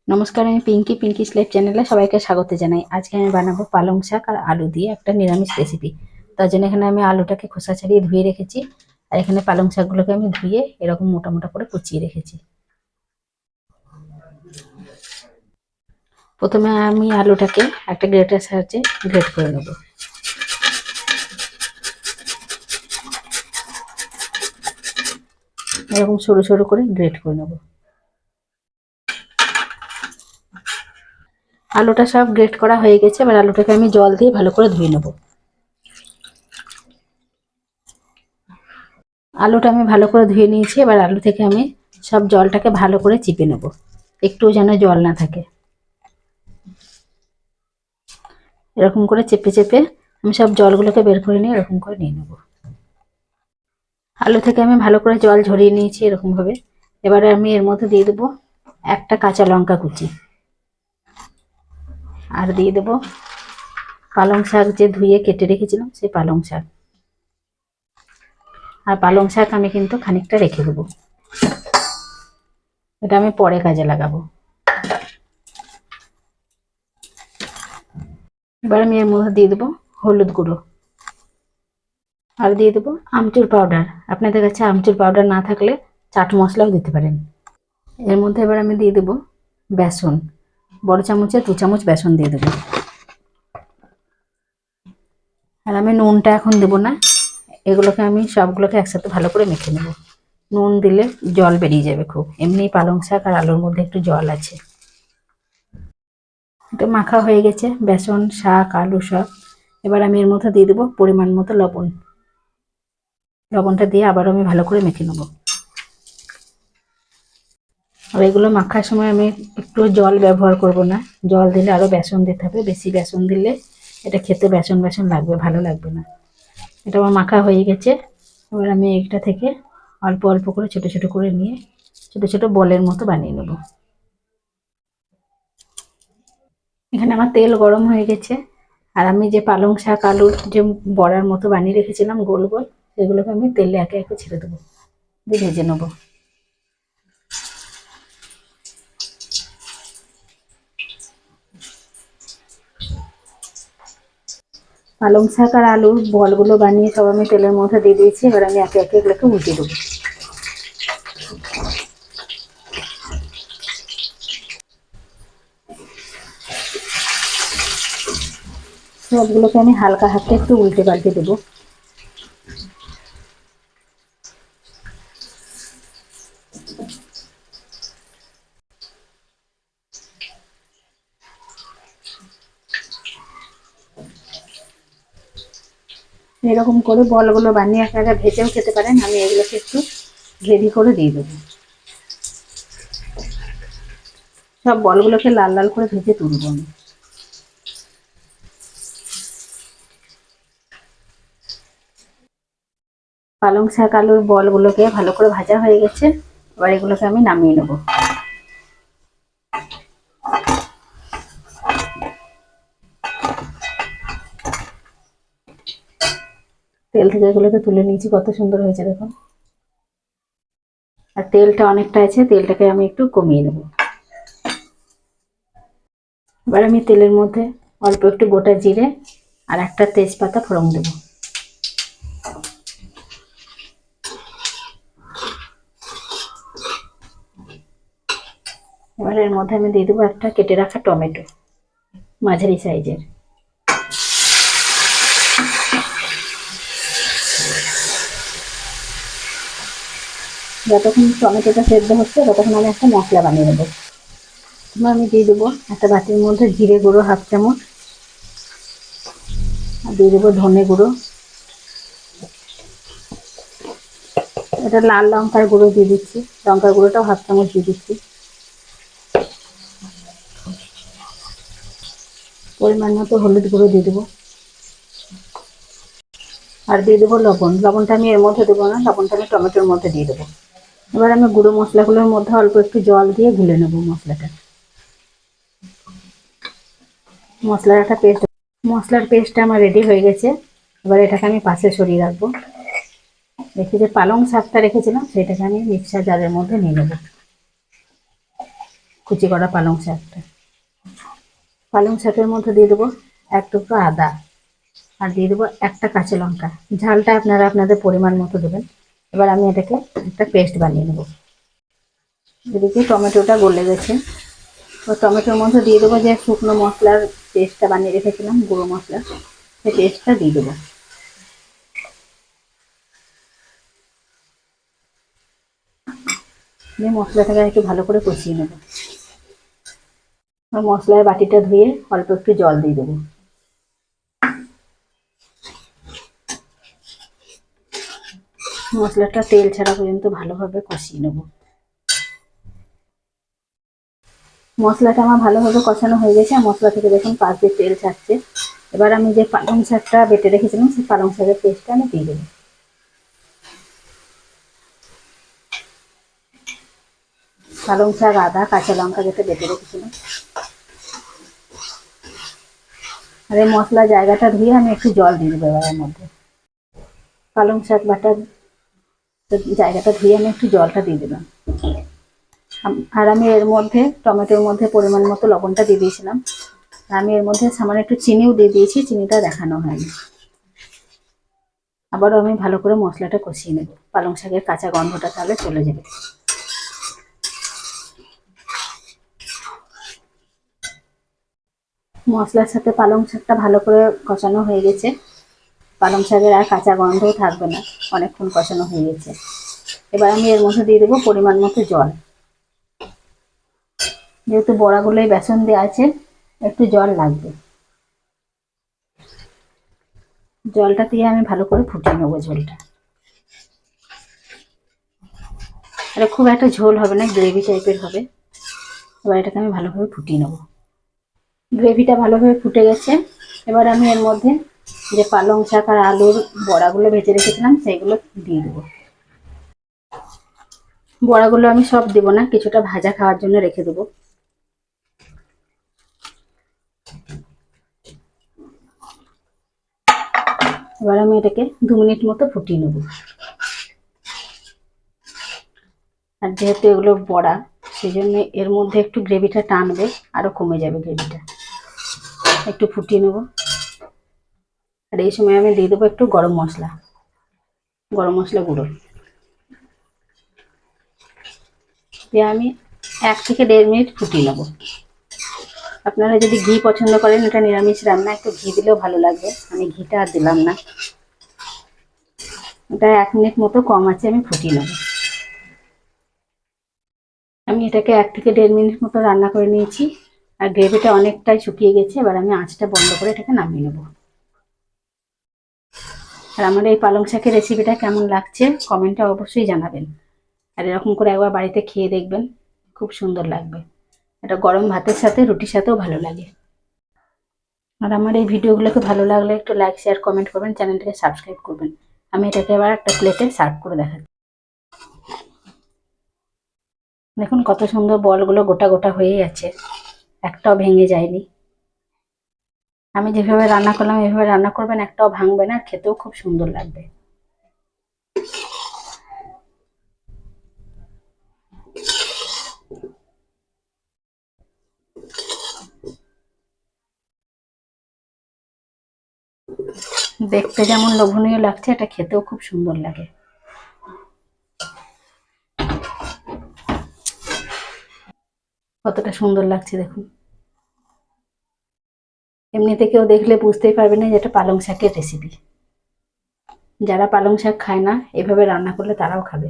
নমস্কার, আমি পিঙ্কিস লাইফ চ্যানেলে সবাইকে স্বাগত জানাই। আজকে আমি বানাবো পালং শাক আর আলু দিয়ে একটা নিরামিষ রেসিপি। তার জন্য এখানে আমি আলুটাকে খোসা ছাড়িয়ে ধুয়ে রেখেছি, আর এখানে পালং শাকগুলোকে আমি ধুয়ে এরকম মোটা মোটা করে কুচিয়ে রেখেছি। প্রথমে আমি আলুটাকে একটা গ্রেটার সাহায্যে গ্রেট করে নেব। এরকম সরু সরু করে গ্রেট করে নেব। আলুটা সব গ্রেট করা হয়ে গেছে, এবার আলুটাকে আমি জল দিয়ে ভালো করে ধুয়ে নেব। আলুটা আমি ভালো করে ধুয়ে নিয়েছি, এবার আলু থেকে আমি সব জলটাকে ভালো করে চিপে নেব, একটু যেন জল না থাকে। এরকম করে চেপে চেপে আমি সব জলগুলোকে বের করে নিয়ে এরকম করে নিয়ে নেব। আলু থেকে আমি ভালো করে জল ঝরিয়ে নিয়েছি এরকম ভাবে। এবারে আমি এর মধ্যে দিয়ে দেবো একটা কাঁচা লঙ্কা কুচি, আর দিয়ে দেবো পালং শাক যে ধুয়ে কেটে রেখেছিলাম সেই পালং শাক। আর পালং শাক আমি কিন্তু খানিকটা রেখে দেবো, এটা আমি পরে কাজে লাগাবো। এবার আমি এর মধ্যে দিয়ে দেবো হলুদ গুঁড়ো, আর দিয়ে দেবো আমচুর পাউডার। আপনাদের কাছে আমচুর পাউডার না থাকলে চাট মশলাও দিতে পারেন। এর মধ্যে এবার আমি দিয়ে দেবো বেসন, বড় চামচে 2 চামচ বেসন দিয়ে দেবো। আর আমি নুনটা এখন দেবো না, এগুলোকে আমি সবগুলোকে একসাথে ভালো করে মেখে নেব। নুন দিলে জল বেরিয়ে যাবে খুব, এমনি পালং শাক আর আলুর মধ্যে একটু জল আছে। এটা মাখা হয়ে গেছে বেসন, শাক, আলু সব। এবার আমি এর মধ্যে দিয়ে দেবো পরিমাণ মতো লবণ। লবণটা দিয়ে আবারও আমি ভালো করে মেখে নেব। আর এগুলো মাখার সময় আমি একটু জল ব্যবহার করব না, জল দিলে আরও বেসন দিতে হবে। বেশি বেসন দিলে এটা খেতে বেসন বেসন লাগবে, ভালো লাগবে না। এটা আমার মাখা হয়ে গেছে। এবার আমি এটা থেকে অল্প অল্প করে ছোট ছোট করে নিয়ে ছোট ছোট বলের মতো বানিয়ে নেব। এখানে আমার তেল গরম হয়ে গেছে, আর আমি যে পালং শাক আলুর যে বড়ার মতো বানিয়ে রেখেছিলাম গোল গোল, সেগুলোকে আমি তেলে একে একে ছেড়ে দেবো, দিয়ে ভেজে নেবো। পালং শাক আর আলুর বলগুলো বানিয়ে সব আমি তেলের মধ্যে দিয়ে দিয়েছি। এবার আমি একে একে এগুলোকে উল্টে দেবো। সবগুলোকে আমি হালকা হাতে একটু উল্টে পাল্টে দেবো। এরকম করে বলগুলো বানিয়ে আপনারা ভেজেও খেতে পারেন। আমি এগুলোকে একটু গ্রেভি করে দিয়ে দেবো। সব বলগুলোকে লাল লাল করে ভেজে তুলব আমি। পালং শাক আলুর বলগুলোকে ভালো করে ভাজা হয়ে গেছে, এবার এগুলোকে আমি নামিয়ে নেব। তেল থেকে এগুলোকে তুলে নিয়েছি, কত সুন্দর হয়েছে দেখুন। আর তেলটা অনেকটা আছে, তেলটাকে আমি একটু কমিয়ে নেব। এবার আমি তেলের মধ্যে অল্প একটু গোটা জিরে আর একটা তেজপাতা ফোড়ন দেবো। এবার এর মধ্যে আমি দিয়ে দেবো একটা কেটে রাখা টমেটো, মাঝারি সাইজের। যতক্ষণ টমেটোটা সেদ্ধ হচ্ছে ততক্ষণ আমি একটা মশলা বানিয়ে নেবো। এবার আমি দিয়ে দেবো একটা বাটির মধ্যে জিরে গুঁড়ো 1/2 চামচ, আর দিয়ে দেবো ধনে গুঁড়ো। এটা লাল লঙ্কার গুঁড়ো দিয়ে দিচ্ছি, লঙ্কার গুঁড়োটাও 1/2 চামচ দিয়ে দিচ্ছি। পরিমাণ মতো হলুদ গুঁড়ো দিয়ে দেবো, আর দিয়ে দেবো লবণ। লবণটা আমি এর মধ্যে দেবো না, লবণটা আমি টমেটোর মধ্যে দিয়ে দেবো। এবার আমি গুঁড়ো মশলাগুলোর মধ্যে অল্প একটু জল দিয়ে গুলে নেবো মশলাটা। মশলার পেস্টটা আমার রেডি হয়ে গেছে। এবার এটাকে আমি পাশে সরিয়ে রাখবো। দেখি যে পালং শাকটা রেখেছিলাম সেটাকে আমি মিক্সার জারের মধ্যে নিয়ে নেবো। কুচি করা পালং শাকটা। পালং শাকের মধ্যে দিয়ে দেবো এক টুকরো আদা, আর দিয়ে দেবো একটা কাঁচা লঙ্কা। ঝালটা আপনারা আপনাদের পরিমাণ মতো দেবেন। এবার আমি এটাকে একটা পেস্ট বানিয়ে নেব। এদিকে টমেটোটা গলে গেছে, তো টমেটোর মধ্যে দিয়ে দেবো যে শুকনো মশলার পেস্টটা বানিয়ে রেখেছিলাম, গুঁড়ো মশলা, সেই পেস্টটা দিয়ে দেবো। দিয়ে মশলাটাকে একটু ভালো করে কষিয়ে নেব। আর মশলার বাটিটা ধুয়ে অল্প একটু জল দিয়ে দেবো। মশলাটা তেল ছাড়া পর্যন্ত ভালোভাবে কষিয়ে নেব। মশলাটা আমার ভালোভাবে কষানো হয়ে গেছে, আর মশলা থেকে দেখুন পাশ দিয়ে তেল ছাড়ছে। এবার আমি যে পালং শাকটা বেটে রেখেছিলাম সেই পালং শাকের পেস্টটা আমি দিয়ে দেবো। পালং শাক, আদা, কাঁচা লঙ্কা যেটা বেটে রেখেছিলাম, আর এই মশলা জায়গাটা ধুয়ে আমি একটু জল দিয়ে দেবো এবার এর মধ্যে। পালং শাক বাটার জায়গাটা ধুয়ে আমি একটু জলটা দিয়ে দিলাম। আর আমি এর মধ্যে টমেটোর মধ্যে পরিমাণ মতো লবণটা দিয়ে দিয়েছিলাম। আমি এর মধ্যে সামান্য একটু চিনিও দিয়ে দিয়েছি, চিনিটা দেখানো হয়নি। আবারও আমি ভালো করে মশলাটা কষিয়ে নেব, পালং শাকের কাঁচা গন্ধটা তাহলে চলে যাবে। মশলার সাথে পালং শাকটা ভালো করে কষানো হয়ে গেছে। পালং শাকের আর কাঁচা গন্ধও থাকবে না, অনেকক্ষণ কষানো হয়ে গেছে। এবার আমি এর মধ্যে দিয়ে দেবো পরিমাণ মতো জল। যেহেতু বড়াগুলোই বেসন দেওয়া আছে, একটু জল লাগবে। জলটা দিয়ে আমি ভালো করে ফুটিয়ে নেবো ঝোলটা। এটা খুব একটা ঝোল হবে না, গ্রেভি টাইপের হবে। এবার এটাকে আমি ভালোভাবে ফুটিয়ে নেবো। গ্রেভিটা ভালোভাবে ফুটে গেছে। এবার আমি এর মধ্যে যে পালং শাক আর আলুর বড়াগুলো ভেজে রেখেছিলাম সেইগুলো দিয়ে দেবো। বড়াগুলো আমি সব দেবো না, কিছুটা ভাজা খাওয়ার জন্য রেখে দেবো। এবার আমি এটাকে 2 মিনিট মতো ফুটিয়ে নেব। আর যেহেতু এগুলো বড়া, সেই জন্য এর মধ্যে একটু গ্রেভিটা টানবে, আরও কমে যাবে গ্রেভিটা। একটু ফুটিয়ে নেব। আর এই সময় আমি দিয়ে দেবো একটু গরম মশলা গুঁড়ো। দিয়ে আমি 1 থেকে 1.5 মিনিট ফুটিয়ে নেব। আপনারা যদি ঘি পছন্দ করেন, এটা নিরামিষ রান্না, একটু ঘি দিলেও ভালো লাগবে। আমি ঘিটা আর দিলাম না। এটা 1 মিনিট মতো কম আছে আমি ফুটিয়ে নেব। আমি এটাকে 1 থেকে 1.5 মিনিট মতো রান্না করে নিয়েছি, আর গ্রেভিটা অনেকটাই শুকিয়ে গেছে। এবার আমি আঁচটা বন্ধ করে এটাকে নামিয়ে নেব। আর আমার এই পালং শাকের রেসিপিটা কেমন লাগছে কমেন্টে অবশ্যই জানাবেন। আর এরকম করে একবার বাড়িতে খেয়ে দেখবেন, খুব সুন্দর লাগবে। এটা গরম ভাতের সাথে, রুটির সাথেও ভালো লাগে। আর আমার এই ভিডিওগুলোকে ভালো লাগলে একটু লাইক, শেয়ার, কমেন্ট করবেন, চ্যানেলটাকে সাবস্ক্রাইব করবেন। আমি এটাকে এবার একটা প্লেটে সার্ভ করে দেখাচ্ছি। দেখুন কত সুন্দর বলগুলো গোটা গোটা হয়েই আছে, একটাও ভেঙে যায়নি। আমি যেভাবে রান্না করলাম এভাবে রান্না করবেন, একটাও ভাঙবে না, খেতেও খুব সুন্দর লাগবে। দেখতে যেমন লোভনীয় লাগছে, এটা খেতেও খুব সুন্দর লাগে। কতটা সুন্দর লাগছে দেখুন। এমনিতে কেউ দেখলে বুঝতেই পারবে না যে এটা পালং শাকের রেসিপি। যারা পালং শাক খায় না, এভাবে রান্না করলে তারাও খাবে।